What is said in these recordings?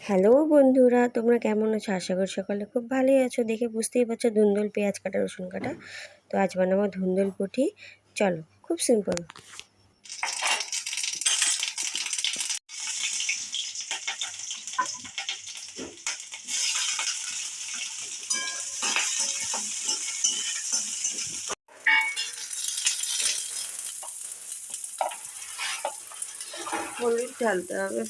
Hello বন্ধুরা, তোমরা কেমন আছো? আশা করি সকলে খুব ভালোই আছো। দেখে বুঝতেই পারছো ধুন্দুল, পেঁয়াজ কাটা, রসুন কাটা। তো আজ বানাবো ধুন্দুল পুঁটি। চলো, খুব সিম্পল। হলুদ ঢালতে হবে।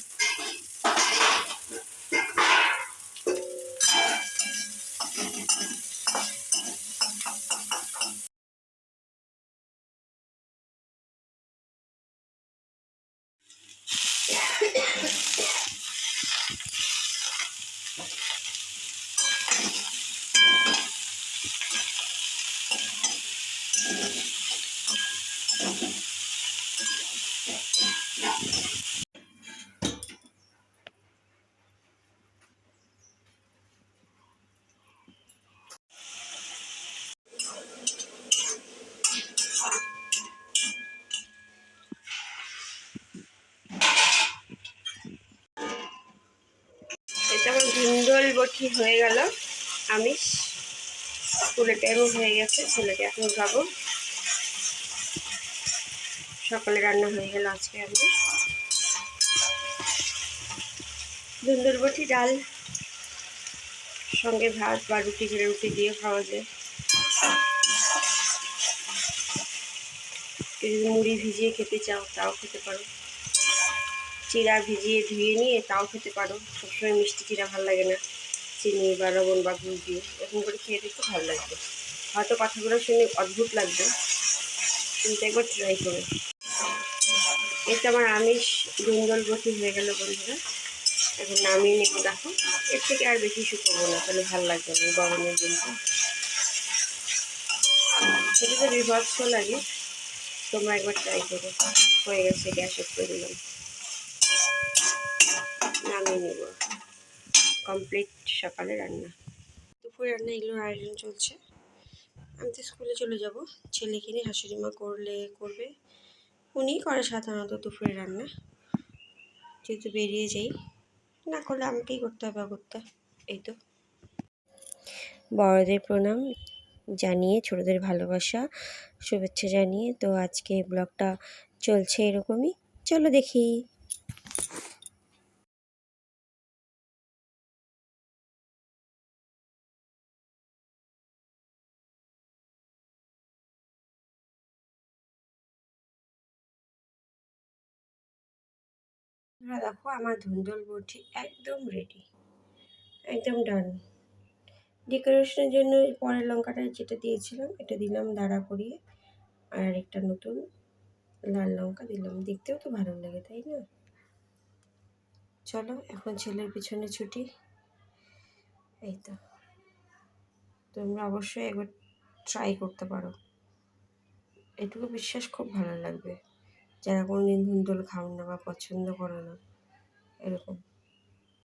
এটা আমার ধুন্দুল বটি হয়ে গেল। আমি স্কুলের টাইমও হয়ে গেছে, ছেলেকে এখন খাবো। সকালে রান্না হয়ে গেল আজকে। আমি ধুন্দুল বটি ডাল সঙ্গে ভাত বা রুটি, ছেড়ে রুটি দিয়ে খাওয়া যায়। যদি মুড়ি ভিজিয়ে খেতে চাও তাও খেতে পারো, চিড়া ভিজিয়ে ধুয়ে নিয়ে তাও খেতে পারো। সবসময় মিষ্টি চিড়া ভালো লাগে না, চিনি বা লবণ বা গুড় দিয়ে এরকম করে খেয়ে দেখতে ভালো লাগবে। হয়তো কথাগুলো শুনে অদ্ভুত লাগবে, কিন্তু একবার ট্রাই করো। এটা আমার আমিষ ধুন্দুল বটি হয়ে গেল বন্ধুরা। এখন নামিয়ে নেবো। দেখো, এর থেকে আর বেশি শুকোবো না, তাহলে ভালো লাগবে না গরমের দিনটা। সেটা তো বিভৎস লাগে, তোমরা একবার ট্রাই করো। হয়ে গেছে, গ্যাস অফ করে দিলাম, নামিয়ে নেব। কমপ্লিট সকালে রান্না। দুপুরে রান্না এগুলোর আয়োজন চলছে। আমি তো স্কুলে চলে যাব, ছেলেকে নিয়ে শাশুড়ি মা করবে। উনিই করে সাধারণত দুপুরে রান্না, যেহেতু বেরিয়ে যাই। না করলে আমাকেই করতে হবে অগত্যা। এই তো, বড়দের প্রণাম জানিয়ে, ছোটদের ভালোবাসা শুভেচ্ছা জানিয়ে তো আজকে ব্লগটা চলছে এরকমই। চলো দেখি। দেখো, আমার ধুন্দুল বটি একদম রেডি, একদম ডান। ডেকোরেশনের জন্য পরের লঙ্কাটা যেটা দিয়েছিলাম এটা দিলাম দাঁড়া করিয়ে, আর একটা নতুন লাল লঙ্কা দিলাম। দেখতেও তো ভালো লাগে, তাই না? চলো এখন ছেলের পিছনে ছুটি। এই তো, তোমরা অবশ্যই একবার ট্রাই করতে পারো। এটুকু বিশ্বাস খুব ভালো লাগবে যারা কোনোদিন ধুন্দুল খাও না বা পছন্দ করো না, এরকম।